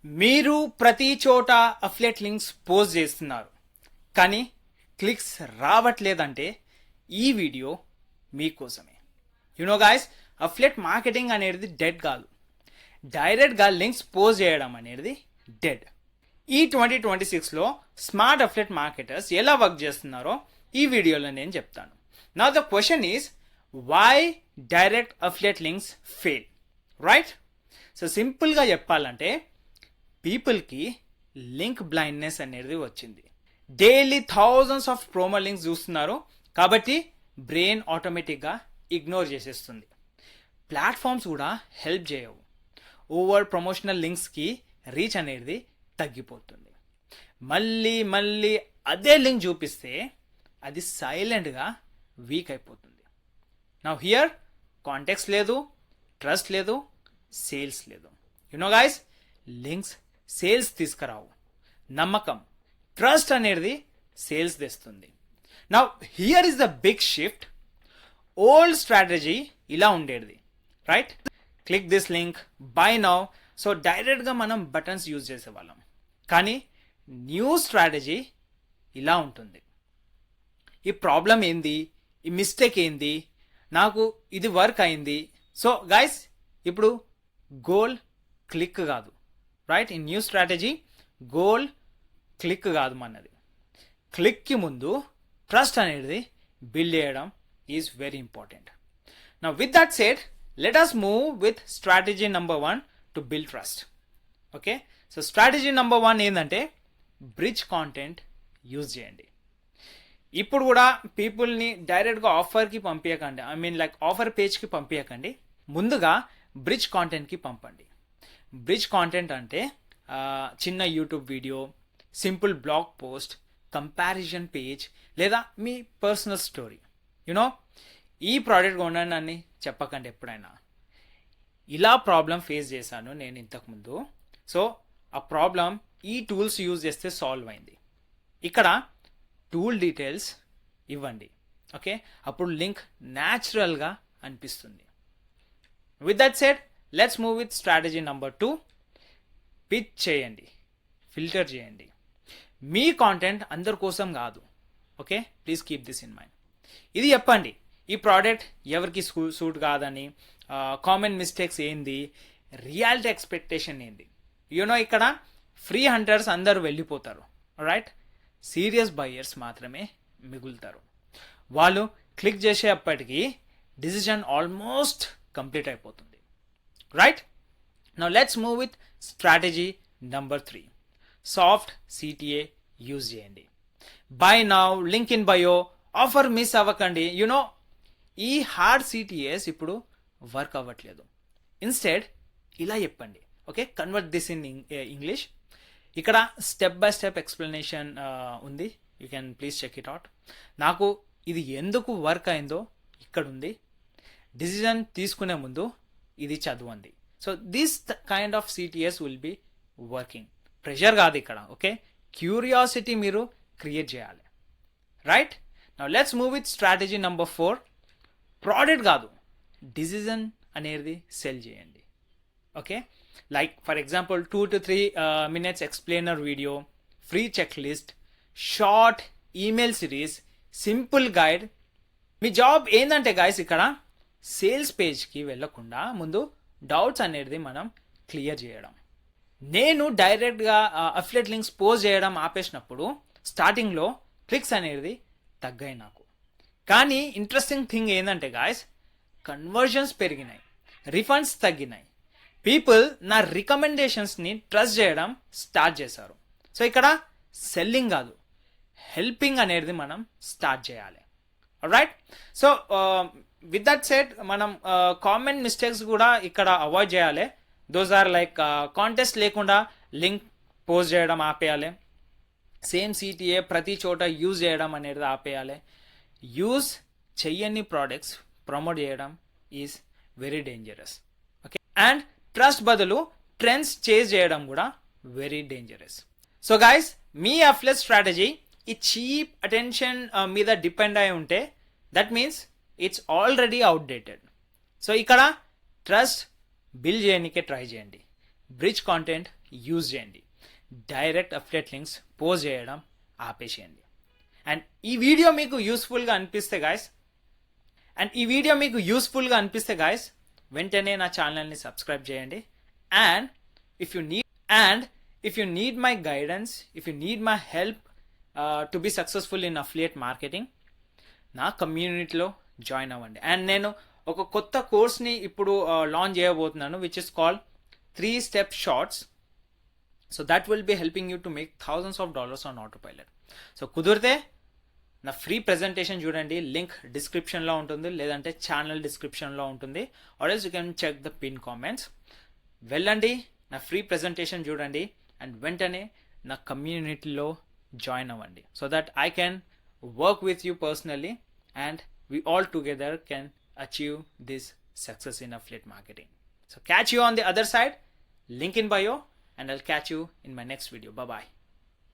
మీరు ప్రతి చోట అఫిలియేట్ లింక్స్ పోస్ట్ చేస్తున్నారు కానీ క్లిక్స్ రావట్లేదంటే ఈ వీడియో మీకోసమే. యునో గాయస్, అఫిలియేట్ మార్కెటింగ్ అనేది డెడ్ కాదు, డైరెక్ట్గా లింక్స్ పోస్ట్ చేయడం అనేది డెడ్. ఈ 2026లో స్మార్ట్ అఫిలియేట్ మార్కెటర్స్ ఎలా వర్క్ చేస్తున్నారో ఈ వీడియోలో నేను చెప్తాను. Now the question is, why direct affiliate links fail, right? So సింపుల్గా చెప్పాలంటే పీపుల్కి లింక్ బ్లైండ్నెస్ అనేది వచ్చింది. Daily thousands of promo links చూస్తున్నారు కాబట్టి బ్రెయిన్ ఆటోమేటిక్గా ఇగ్నోర్ చేసేస్తుంది. ప్లాట్ఫామ్స్ కూడా హెల్ప్ చేయవు. ఓవర్ ప్రమోషనల్ లింక్స్కి రీచ్ అనేది తగ్గిపోతుంది. మళ్ళీ మళ్ళీ అదే లింక్ చూపిస్తే అది సైలెంట్గా వీక్ అయిపోతుంది. నౌ హియర్ కాంటాక్ట్స్ లేదు, ట్రస్ట్ లేదు, సేల్స్ లేదు. యునో గైస్, లింక్స్ సేల్స్ తీసుకురావు, నమ్మకం, ట్రస్ట్ అనేది సేల్స్ తెస్తుంది. Now here is the big shift. Old strategy ఇలా ఉండేది, right? Click this link, buy now. So డైరెక్ట్గా మనం బటన్స్ యూజ్ చేసేవాళ్ళం. కానీ న్యూ స్ట్రాటజీ ఇలా ఉంటుంది. ఈ ప్రాబ్లం ఏంది, ఈ మిస్టేక్ ఏంది, నాకు ఇది వర్క్ అయింది. సో గైస్, ఇప్పుడు గోల్ క్లిక్ కాదు, right? In new strategy goal click కాదు మనది. క్లిక్కి ముందు ట్రస్ట్ అనేది బిల్డ్ చేయడం is very important. Now with that said, let us move with strategy number 1 to build trust. Okay, so strategy number 1 ఏంటంటే bridge content use చేయండి. ఇప్పుడు కూడా పీపుల్ని డైరెక్ట్గా ఆఫర్కి పంపించకండి, ఐ మీన్ లైక్ ఆఫర్ పేజ్కి పంపించకండి. ముందుగా బ్రిడ్జ్ కాంటెంట్కి పంపండి. బ్రిడ్జ్ కాంటెంట్ అంటే చిన్న YouTube video, simple blog post, comparison page లేదా మీ పర్సనల్ స్టోరీ. యునో, ఈ ప్రోడక్ట్ కొనండి అని చెప్పకండి ఎప్పుడైనా. ఇలా ప్రాబ్లం ఫేస్ చేశాను నేను ఇంతకుముందు. సో ఆ ప్రాబ్లం ఈ టూల్స్ యూజ్ చేస్తే సాల్వ్ అయింది. ఇక్కడ టూల్ డీటెయిల్స్ ఇవ్వండి, ఓకే? అప్పుడు లింక్ న్యాచురల్గా అనిపిస్తుంది. With that said, let's move with strategy number 2. Pitch చేయండి, ఫిల్టర్ చేయండి. మీ కాంటెంట్ అందరి కోసం కాదు, okay? Please keep this in mind. ఇది చెప్పండి, ఈ ప్రోడక్ట్ ఎవరికి సూట్ కాదని, కామన్ మిస్టేక్స్ ఏంది, రియాలిటీ ఎక్స్పెక్టేషన్ ఏంది. యూనో, ఇక్కడ ఫ్రీ హంటర్స్ అందరూ వెళ్ళిపోతారు, రైట్? సీరియస్ బయ్యర్స్ మాత్రమే మిగులుతారు. వాళ్ళు క్లిక్ చేసేప్పటికీ డిసిజన్ ఆల్మోస్ట్ కంప్లీట్ అయిపోతుంది, right? Now let's move with strategy number 3. Soft CTA use చేయండి. Buy now, link in bio, offer miss అవ్వకండి. యునో, ఈ హార్డ్ సిటిఏస్ ఇప్పుడు వర్క్ అవ్వట్లేదు. ఇన్స్టెడ్ ఇలా చెప్పండి, okay? Convert this in English. ఇక్కడ step by step explanation ఉంది, you can please check it out. నాకు ఇది ఎందుకు వర్క్ అయిందో ఇక్కడ ఉంది. డిసిజన్ తీసుకునే ముందు ఇది చదవండి. So this kind of CTS will be working. Pressure కాదు ఇక్కడ, ఓకే? క్యూరియాసిటీ మీరు క్రియేట్ చేయాలి, right? Now let's move with strategy number 4. Product కాదు, డిసిజన్ అనేది సెల్ చేయండి, okay? Like for example 2 to 3 minutes explainer video, free check list, short email series, simple guide. మీ job ఏంటంటే guys, ఇక్కడ sales పేజ్కి వెళ్ళకుండా ముందు డౌట్స్ అనేది మనం క్లియర్ చేయడం. నేను డైరెక్ట్గా అఫిలియేట్ లింక్స్ పోస్ట్ చేయడం ఆపేసినప్పుడు స్టార్టింగ్లో క్లిక్స్ అనేది తగ్గాయి నాకు. కానీ ఇంట్రెస్టింగ్ థింగ్ ఏంటంటే గాయస్, కన్వర్జన్స్ పెరిగినాయి, రిఫండ్స్ తగ్గినాయి. పీపుల్ నా రికమెండేషన్స్ని ట్రస్ట్ చేయడం స్టార్ట్ చేశారు. సో ఇక్కడ సెల్లింగ్ కాదు, హెల్పింగ్ అనేది మనం స్టార్ట్ చేయాలి, right? So with that set, మనం కామన్ మిస్టేక్స్ కూడా ఇక్కడ అవాయిడ్ చేయాలి. దోస్ ఆర్ లైక్ కాంటెస్ట్ లేకుండా లింక్ పోస్ట్ చేయడం ఆపేయాలి. సేమ్ సిటిఏ ప్రతి చోట యూజ్ చేయడం అనేది ఆపేయాలి. యూజ్ చెయ్యని ప్రోడక్ట్స్ ప్రమోట్ చేయడం is very dangerous, okay? And trust బదులు ట్రెండ్స్ చేజ్ చేయడం కూడా వెరీ డేంజరస్. సో గైస్, మీ అఫిలియేట్ స్ట్రాటజీ ఈ చీప్ అటెన్షన్ మీద డిపెండ్ అయి ఉంటే that means it's already outdated. So ఇక్కడ ట్రస్ట్ బిల్డ్ చేయడానికే ట్రై చేయండి. బ్రిడ్జ్ కాంటెంట్ యూజ్ చేయండి. డైరెక్ట్ అఫ్లియేట్ లింక్స్ పోస్ట్ చేయడం ఆపేసేయండి. అండ్ ఈ వీడియో మీకు యూస్ఫుల్గా అనిపిస్తే గాయస్ వెంటనే నా ఛానల్ని సబ్స్క్రైబ్ చేయండి. And if you need my guidance, if you need my help to be successful in affiliate marketing, నా కమ్యూనిటీలో జాయిన్ అవ్వండి. అండ్ నేను ఒక కొత్త కోర్స్ని ఇప్పుడు లాంచ్ చేయబోతున్నాను, which is called 3 Step Shorts. So that will be helping you to make $1000s on autopilot. So కుదిరితే నా ఫ్రీ ప్రెజెంటేషన్ చూడండి, లింక్ డిస్క్రిప్షన్లో ఉంటుంది, లేదంటే ఛానల్ డిస్క్రిప్షన్లో ఉంటుంది, or else you can check the pin comments. వెళ్ళండి, నా ఫ్రీ ప్రెజెంటేషన్ చూడండి, అండ్ వెంటనే నా కమ్యూనిటీలో జాయిన్ అవ్వండి, so that I can work with you personally and we all together can achieve this success in affiliate marketing. So catch you on the other side, link in bio, and I'll catch you in my next video. Bye bye.